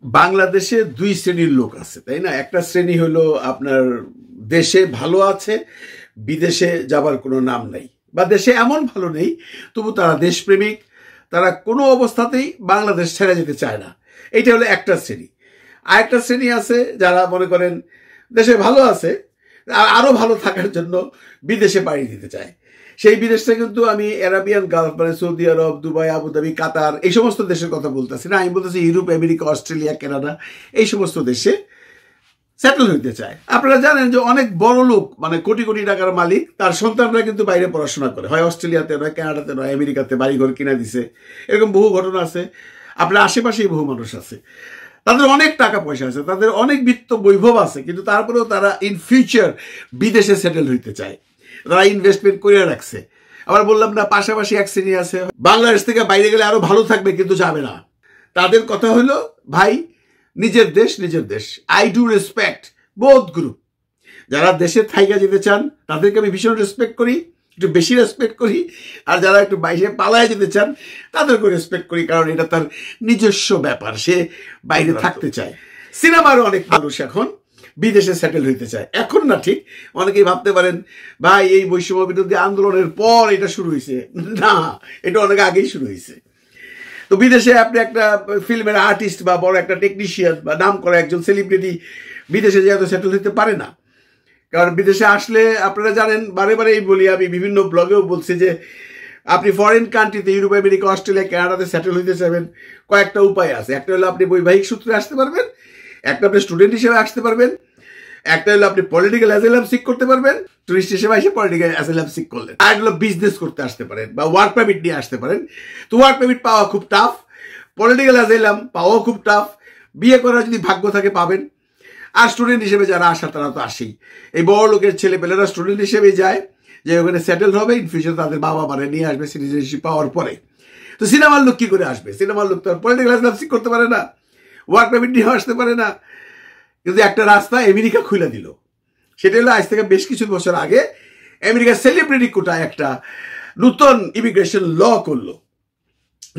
বাংলাদেশে দুই শ্রেণীর লোক আছে, তাই না? একটা শ্রেণী হলো আপনার দেশে ভালো আছে, বিদেশে যাবার কোনো নাম নাই, বা দেশে এমন ভালো নেই তবু তারা দেশপ্রেমিক, তারা কোনো অবস্থাতেই বাংলাদেশ ছেড়ে যেতে চায় না। এইটা হলো একটা শ্রেণী। আর একটা শ্রেণী আছে যারা মনে করেন দেশে ভালো আছে, আরো ভালো থাকার জন্য বিদেশে পাড়ি দিতে চায়। সেই বিদেশটা কিন্তু আমি আরাবিয়ান গালফ মানে সৌদি আরব, দুবাই, আবুধাবি, কাতার এই সমস্ত দেশের কথা বলতেছি না। আমি বলতেছি ইউরোপ, আমেরিকা, অস্ট্রেলিয়া, কানাডা এই সমস্ত দেশে সেটেল হইতে চায়। আপনারা জানেন যে অনেক বড় লোক মানে কোটি কোটি টাকার মালিক, তার সন্তানরা কিন্তু বাইরে পড়াশোনা করে, হয় অস্ট্রেলিয়াতে নয়, কানাডাতে নয়, আমেরিকাতে বাড়িঘর কিনা দিছে। এরকম বহু ঘটনা আছে, আপনার আশেপাশেই বহু মানুষ আছে। তাদের অনেক টাকা পয়সা আছে, তাদের অনেক বিত্ত বৈভব আছে, কিন্তু তারপরেও তারা ইন ফিউচার বিদেশে সেটেল হইতে চায়। তারা ইনভেস্টমেন্ট করে রাখছে। আবার বললাম না, পাশাপাশি এক শ্রেণী আছে বাংলাদেশ থেকে বাইরে গেলে আরো ভালো থাকবে কিন্তু যাবে না। তাদের কথা হলো ভাই নিজের দেশ নিজের দেশ। I do respect both group. যারা দেশে থাইকা যেতে চান তাদেরকে আমি ভীষণ রেসপেক্ট করি, একটু বেশি রেসপেক্ট করি। আর যারা একটু বাইরে পালায় যেতে চান তাদেরকে রেসপেক্ট করি, কারণ এটা তার নিজস্ব ব্যাপার, সে বাইরে থাকতে চায়। সিনেমারও অনেক মানুষ এখন বিদেশে সেটেল হইতে চায়। এখন না, ঠিক অনেকেই ভাবতে পারেন ভাই এই বৈষম্য বিরোধী আন্দোলনের পর এটা শুরু হয়েছে। না, এটা অনেক আগেই শুরু হয়েছে। তো বিদেশে আপনি একটা ফিল্মের আর্টিস্ট বা বড় একটা টেকনিশিয়ান বা নাম করা একজন সেলিব্রিটি বিদেশে যেহেতু সেটেল হতে পারে না, কারণ বিদেশে আসলে আপনারা জানেন, বারে বারেই বলি, আমি বিভিন্ন ব্লগেও বলছি যে আপনি ফরেন কান্ট্রিতে ইউরোপ, আমেরিকা, অস্ট্রেলিয়া, কানাডাতে সেটেল হইতে চাইবেন, কয়েকটা উপায় আছে। একটা হলো আপনি বৈবাহিক সূত্রে আসতে পারবেন, একটা আপনি স্টুডেন্ট হিসেবে আসতে পারবেন, একটা হলো আপনি পলিটিক্যাল অ্যাসাইলাম সিক করতে পারবেন, টুরিস্ট হিসেবে এসে পলিটিক্যাল অ্যাসাইলাম সিক করলেন। আর হলো বিজনেস করতে আসতে পারেন বা ওয়ার্ক পারমিট নিয়ে আসতে পারেন। তো ওয়ার্ক পারমিট পাওয়া খুব টাফ, পলিটিক্যাল অ্যাসাইলাম পাওয়াও খুব টাফ। বিয়ে করার যদি ভাগ্য থাকে পাবেন। আর স্টুডেন্ট হিসেবে যারা আসা তারা তো আসেই। এই বড় লোকের ছেলেপেলেরা স্টুডেন্ট হিসেবে যায়, যে ওখানে সেটেল হবে, ইন ফিউচার তাদের বাবা মারে নিয়ে আসবে সিটিজেনশিপ পাওয়ার পরে। তো সিনেমার লোক কি করে আসবে? সিনেমার লোক তো আর পলিটিক্যাল অ্যাসাইলাম সিক করতে পারে না, ওয়ার্ক পারমিট নিয়ে আসতে পারে না। কিন্তু একটা রাস্তা আমেরিকা খুলে দিল, সেটা হলো আজ থেকে বেশ কিছু বছর আগে আমেরিকার সেলিব্রিটি কোটায় একটা নতুন ইমিগ্রেশন ল করলো,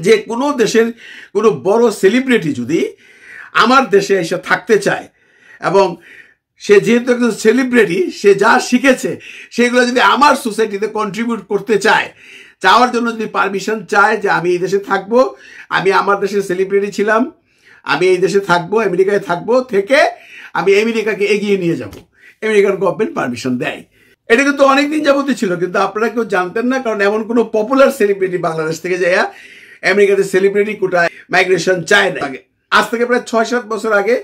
যে কোনো দেশের কোনো বড় সেলিব্রিটি যদি আমার দেশে এসে থাকতে চায় এবং সে যেহেতু একজন সেলিব্রিটি, সে যা শিখেছে সেগুলো যদি আমার সোসাইটিতে কন্ট্রিবিউট করতে চায়, চাওয়ার জন্য যদি পারমিশন চায় যে আমি এই দেশে থাকবো, আমি আমার দেশের সেলিব্রিটি ছিলাম, আমি এই দেশে থাকবো, আমেরিকায় থাকবো, থেকে আমি আমেরিকাকে এগিয়ে নিয়ে যাব, আমেরিকান গভর্নমেন্ট পারমিশন দেয়। এটা কিন্তু অনেকদিন যাবতই ছিল, কিন্তু আপনারা কেউ জানতেন না, কারণ এমন কোনো পপুলার সেলিব্রিটি বাংলাদেশ থেকে যায় আমেরিকাতে সেলিব্রিটি কোটায় মাইগ্রেশন চায় না। আজ থেকে প্রায় 6-7 বছর আগে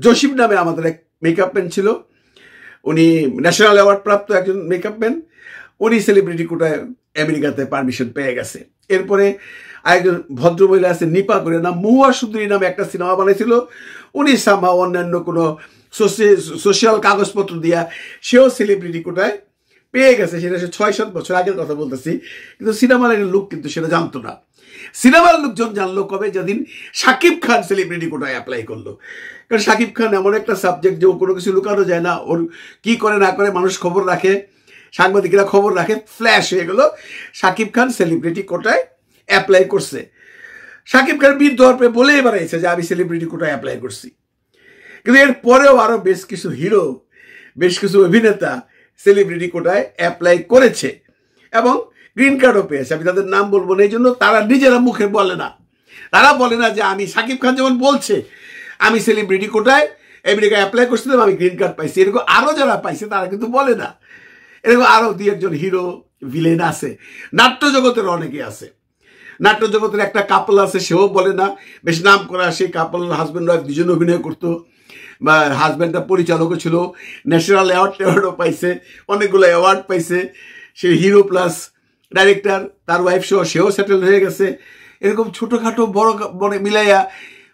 জসিম নামে আমাদের এক মেকআপ ম্যান ছিল, উনি ন্যাশনাল অ্যাওয়ার্ড প্রাপ্ত একজন মেকআপ ম্যান, উনি সেলিব্রিটি কোটায় আমেরিকাতে পারমিশন পেয়ে গেছে। এরপরে আরেকজন ভদ্রমহিলা আছে, নিপা করে নাম, মহুয়া সুন্দরী নামে একটা সিনেমা বানাইছিল, উনি সামা অন্যান্য কোনো সোশ্যাল কাগজপত্র দিয়া সেও সেলিব্রিটি কোটায় পেয়ে গেছে। সেটা সে 6-7 বছর আগের কথা বলতেছি, কিন্তু সিনেমার একটা লোক কিন্তু সেটা জানতো না। সিনেমার লোকজন জানলো কবে? যেদিন শাকিব খান সেলিব্রিটি কোটায় অ্যাপ্লাই করলো। কারণ শাকিব খান এমন একটা সাবজেক্ট যে ও কোনো কিছু লুকানো যায় না, ওর কি করে না করে মানুষ খবর রাখে, সাংবাদিকরা খবর রাখে, ফ্ল্যাশ হয়ে গেল শাকিব খান সেলিব্রিটি কোটায় অ্যাপ্লাই করছে। শাকিব খান বীর দর্পে বলেই বেড়াইছে যে আমি সেলিব্রিটি কোটায় অ্যাপ্লাই করছি। কিন্তু এর পরেও আরো বেশ কিছু হিরো, বেশ কিছু অভিনেতা সেলিব্রিটি কোটায় অ্যাপ্লাই করেছে এবং গ্রিন কার্ডও পেয়েছে। আমি তাদের নাম বলবো না, এই জন্য তারা নিজেরা মুখে বলে না। তারা বলে না যে আমি, শাকিব খান যেমন বলছে আমি সেলিব্রিটি কোটায় আমেরিকায় অ্যাপ্লাই করছিলাম, আমি গ্রিন কার্ড পাইছি, এরকম আরো যারা পাইছে তারা কিন্তু বলে না। এরকম আরো 2-1 হিরো ভিলেন আছে, নাট্য জগতের অনেকে আছে। নাট্য জগতের একটা কাপল আছে, সেও বলে না, বেশ নাম করা সেই কাপল, হাজব্যান্ড ওয়াইফ দুজন অভিনয় করতো, বা হাজব্যান্ডটা পরিচালকও ছিল, ন্যাশনাল অ্যাওয়ার্ডও পাইছে, অনেকগুলো অ্যাওয়ার্ড পাইছে, সে হিরো প্লাস ডাইরেক্টর, তার ওয়াইফ সহ সেও সেটেল হয়ে গেছে। এরকম ছোটোখাটো বড় বড় মিলাইয়া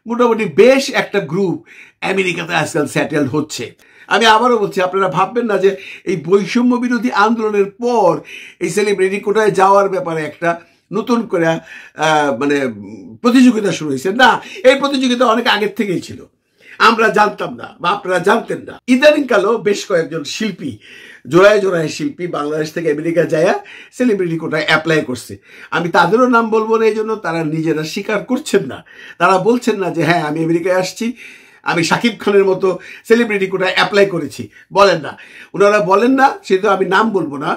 মোটামুটি বেশ একটা গ্রুপ আমেরিকাতে আজকাল সেটেল হচ্ছে। আমি আবারও বলছি, আপনারা ভাববেন না যে এই বৈষম্য বিরোধী আন্দোলনের পর এই সেলিব্রিটি কোটায় যাওয়ার ব্যাপারে একটা নতুন করে মানে প্রতিযোগিতা শুরু হয়েছে। না, এই প্রতিযোগিতা অনেক আগের থেকেই ছিল। আমরা জানতাম না বা আপনারা জানতেন না। ইদানিং কালেও বেশ কয়েকজন শিল্পী, জোড়ায় জোড়ায় শিল্পী বাংলাদেশ থেকে আমেরিকা যায়া সেলিব্রিটি কোটায় অ্যাপ্লাই করছে। আমি তাদেরও নাম বলবো না, এই জন্য তারা নিজেরা স্বীকার করছেন না। তারা বলছেন না যে হ্যাঁ আমি আমেরিকায় আসছি, আমি শাকিব খানের মতো সেলিব্রিটি কোটায় অ্যাপ্লাই করেছি, বলেন না। ওনারা বলেন না, সেটা আমি নাম বলবো না।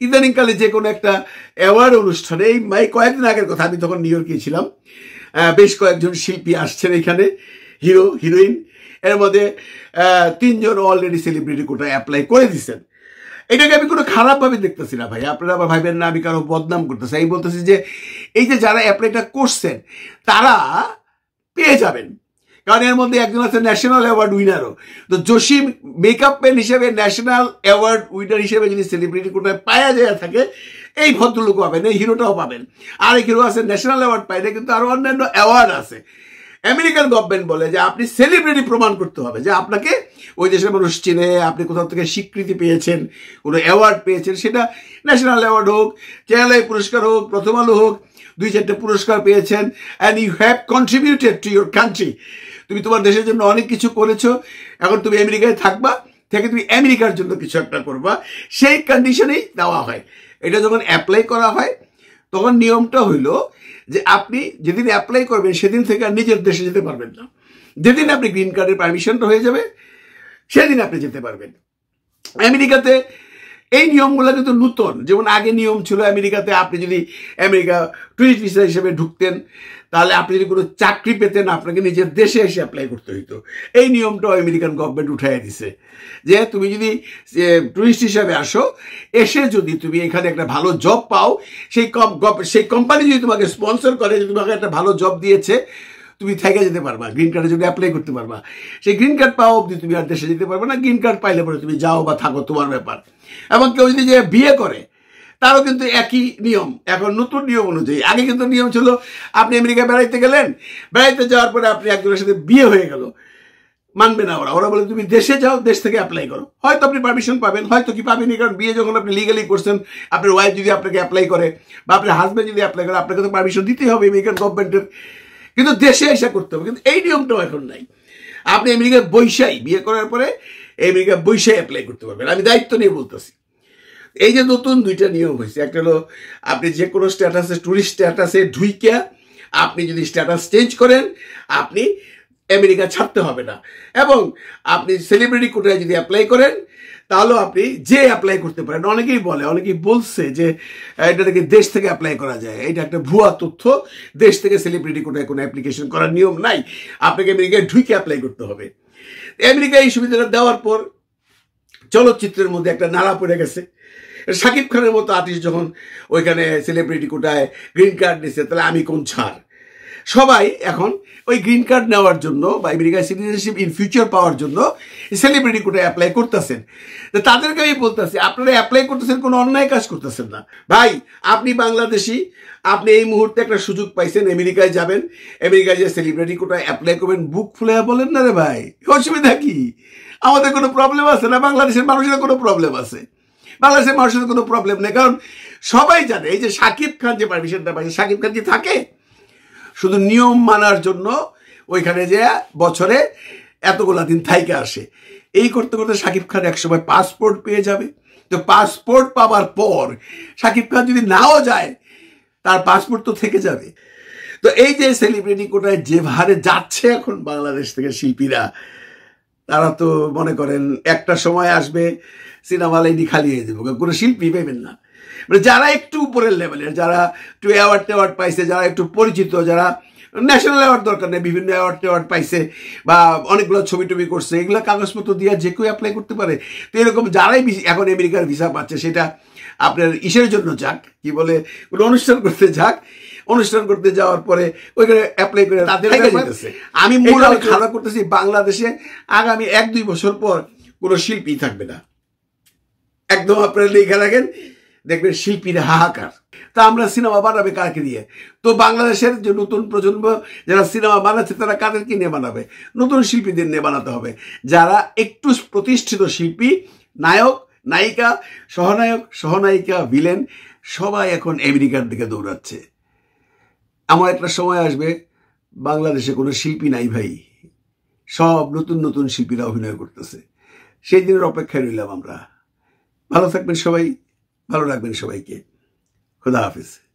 ইদানিংকালে যে কোনো একটা অ্যাওয়ার্ড অনুষ্ঠানে, এই কয়েকদিন আগের কথা, আমি তখন নিউ ইয়র্কে ছিলাম, বেশ কয়েকজন শিল্পী আসছেন এখানে, হিরো হিরোইন, এর মধ্যে 3 জন অলরেডি সেলিব্রিটি কোটায় অ্যাপ্লাই করে দিচ্ছেন। এটাকে আমি কোনো খারাপভাবে দেখতেছি না ভাই, আপনারা আবার ভাবেন না আমি কারো বদনাম করতেছি। আমি বলতেছি যে এই যে যারা অ্যাপ্লাইটা করছেন তারা পেয়ে যাবেন, কারণ এর মধ্যে একজন আছে ন্যাশনাল অ্যাওয়ার্ড উইনারও। তো জসিম মেকআপ ম্যান হিসেবে ন্যাশনাল অ্যাওয়ার্ড উইনার হিসেবে যদি সেলিব্রিটি কোটায় পাওয়া যায় থাকে, এই ভদ্রলোক পাবেন, এই হিরোটাও পাবেন। আরেক হিরো আছে ন্যাশনাল অ্যাওয়ার্ড পায় না, কিন্তু আরো অন্যান্য অ্যাওয়ার্ড আছে। আমেরিকান গভর্নমেন্ট বলে যে আপনি সেলিব্রিটি প্রমাণ করতে হবে যে আপনাকে ওই দেশের মানুষ চিনে, আপনি কোথাও থেকে স্বীকৃতি পেয়েছেন, কোনো অ্যাওয়ার্ড পেয়েছেন, সেটা ন্যাশনাল অ্যাওয়ার্ড হোক, কেরালাই পুরস্কার হোক, প্রথম আলো হোক, 2-4টে পুরস্কার পেয়েছেন, and you have contributed to your country. তুমি তোমার দেশের জন্য অনেক কিছু করেছো, এখন তুমি আমেরিকায় থাকবা, থেকে তুমি আমেরিকার জন্য কিছু একটা করবা, সেই কন্ডিশনেই দেওয়া হয়। এটা যখন অ্যাপ্লাই করা হয় তখন নিয়মটা হইল যে আপনি যেদিন অ্যাপ্লাই করবেন সেদিন থেকে আর নিজের দেশে যেতে পারবেন না। যেদিন আপনি গ্রিন কার্ডের পারমিশনটা হয়ে যাবে সেদিন আপনি যেতে পারবেন। আমেরিকাতে এই নিয়মগুলো কিন্তু নতুন। যেমন আগে নিয়ম ছিল আমেরিকাতে আপনি যদি আমেরিকা টুরিস্ট ভিসা হিসেবে ঢুকতেন, তাহলে আপনি যদি কোনো চাকরি পেতেন আপনাকে নিজের দেশে এসে অ্যাপ্লাই করতে হইতো। এই নিয়মটাও আমেরিকান গভর্নমেন্ট উঠাইয়া দিছে যে তুমি যদি টুরিস্ট হিসাবে আসো, এসে যদি তুমি এখানে একটা ভালো জব পাও, সেই কোম্পানি যদি তোমাকে স্পন্সর করে, যদি তোমাকে একটা ভালো জব দিয়েছে, তুমি থেকে যেতে পারবা, গ্রিন কার্ডে যদি অ্যাপ্লাই করতে পারবা। সেই গ্রিন কার্ড পাওয়া অবধি তুমি আর দেশে যেতে পারবে না। গ্রিন কার্ড পাইলে পরে তুমি যাও বা থাকো, তোমার ব্যাপার। এবং কেউ যদি যে বিয়ে করে তারও কিন্তু একই নিয়ম, এখন নতুন নিয়ম অনুযায়ী। আগে কিন্তু নিয়ম ছিল আপনি আমেরিকায় বেড়াইতে গেলেন, বেড়াইতে যাওয়ার পরে আপনি একজনের সাথে বিয়ে হয়ে গেল, মানবে না ওরা বলে তুমি দেশে যাও, দেশ থেকে অ্যাপ্লাই করো। হয়তো আপনি পারমিশন পাবেন, হয়তো কি পাবেনি, কারণ বিয়ে যখন আপনি লিগালি করছেন, আপনার ওয়াইফ যদি আপনাকে অ্যাপ্লাই করে বা আপনার হাজব্যান্ড যদি অ্যাপ্লাই করে, আপনাকে তো পারমিশন দিতেই হবে আমেরিকান গভর্নমেন্টের, কিন্তু দেশে এসে করতে হবে। কিন্তু এই নিয়মটাও এখন নাই। আপনি আমেরিকায় বৈশাই বিয়ে করার পরে আমেরিকায় বৈশাই অ্যাপ্লাই করতে পারবেন। আমি দায়িত্ব নিয়ে বলতেছি। এই যে নতুন 2টা নিয়ম হয়েছে, একটা হলো আপনি যে কোনো স্ট্যাটাসে, টুরিস্ট স্ট্যাটাসে ঢুইকা আপনি যদি স্ট্যাটাস চেঞ্জ করেন আপনি আমেরিকা ছাড়তে হবে না, এবং আপনি সেলিব্রিটি কোটায় যদি অ্যাপ্লাই করেন তাহলেও আপনি যে অ্যাপ্লাই করতে পারেন। অনেকেই বলছে যে এটা থেকে দেশ থেকে অ্যাপ্লাই করা যায়, এটা একটা ভুয়া তথ্য। দেশ থেকে সেলিব্রিটি কোটায় কোনো অ্যাপ্লিকেশন করার নিয়ম নাই, আপনাকে আমেরিকায় ঢুকে অ্যাপ্লাই করতে হবে। আমেরিকায় এই সুবিধাটা দেওয়ার পর চলচ্চিত্রের মধ্যে একটা নাড়া পড়ে গেছে। শাকিব খানের মতো আর্টিস্ট যখন ওইখানে সেলিব্রিটি কোটায় গ্রিন কার্ড নিচ্ছে, তাহলে আমি কোন ছাড়? সবাই এখন ওই গ্রিন কার্ড নেওয়ার জন্য বা আমেরিকায় সিটিজেনশিপ ইন ফিউচার পাওয়ার জন্য সেলিব্রিটি কোটায় অ্যাপ্লাই করতেছেন। তাদেরকে আমি বলতেছি, আপনারা অ্যাপ্লাই করতেছেন, কোনো অন্যায় কাজ করতেছেন না ভাই। আপনি বাংলাদেশি, আপনি এই মুহূর্তে একটা সুযোগ পাইছেন, আমেরিকায় যাবেন, আমেরিকায় যে সেলিব্রিটি কোটায় অ্যাপ্লাই করবেন, বুক ফুলে বলেন না রে ভাই, অসুবিধা কি? আমাদের কোনো প্রবলেম আছে না? বাংলাদেশের মানুষের কোনো প্রবলেম আছে? বাংলাদেশের মানুষের কোনো প্রবলেম নেই, কারণ সবাই জানে এই যে শাকিব খান যে পারমিশনটা পাইছে, শাকিব খান কি থাকে শুধু নিয়ম মানার জন্য ওইখানে যে বছরে এতগুলা দিন থাইকে আসে। এই করতে করতে শাকিব খান একসময় পাসপোর্ট পেয়ে যাবে। তো পাসপোর্ট পাওয়ার পর শাকিব খান যদি নাও যায়, তার পাসপোর্ট তো থেকে যাবে। তো এই যে সেলিব্রিটি কোটায় যে হারে যাচ্ছে এখন বাংলাদেশ থেকে শিল্পীরা, তারা তো মনে করেন একটা সময় আসবে সিনেমা লাইনই খালি হয়ে যাবে, কোনো শিল্পী পাইবেন না। মানে যারা একটু উপরের লেভেলের, যারা একটু অ্যাওয়ার্ড পাইছে, যারা একটু পরিচিত, যারা ন্যাশনাল অ্যাওয়ার্ড দরকার নেই, বিভিন্ন অ্যাওয়ার্ড পাইছে বা অনেকগুলো ছবি টবি করছে, এগুলো কাগজপত্র দিয়ে যে কেউ অ্যাপ্লাই করতে পারে। তো এরকম যারাই এখন আমেরিকার ভিসা পাচ্ছে, সেটা আপনার ইসের জন্য যাক, কি বলে, কোনো অনুষ্ঠান করতে যাক, অনুষ্ঠান করতে যাওয়ার পরে ওইখানে অ্যাপ্লাই করে তাদের আমি মূল খারাপ করতেছি, বাংলাদেশে আগামী 1-2 বছর পর কোনো শিল্পী থাকবে না। একদম আপনারা লিখে রাখেন, দেখবেন শিল্পীরা হাহাকার। তা আমরা সিনেমা বানাবে কাকে দিয়ে? তো বাংলাদেশের যে নতুন প্রজন্ম যারা সিনেমা বানাচ্ছে, তারা কাদেরকে নিয়ে বানাবে? নতুন শিল্পীদের নিয়ে বানাতে হবে, যারা একটু প্রতিষ্ঠিত শিল্পী, নায়ক, নায়িকা, সহনায়িকা, ভিলেন, সবাই এখন আমেরিকার দিকে দৌড়াচ্ছে। আমার একটা সময় আসবে বাংলাদেশে কোনো শিল্পী নাই ভাই, সব নতুন নতুন শিল্পীরা অভিনয় করতেছে। সেই দিনের অপেক্ষায় রইলাম আমরা। ভালো থাকবেন সবাই, ভালো রাখবেন সবাইকে। খোদা হাফেজ।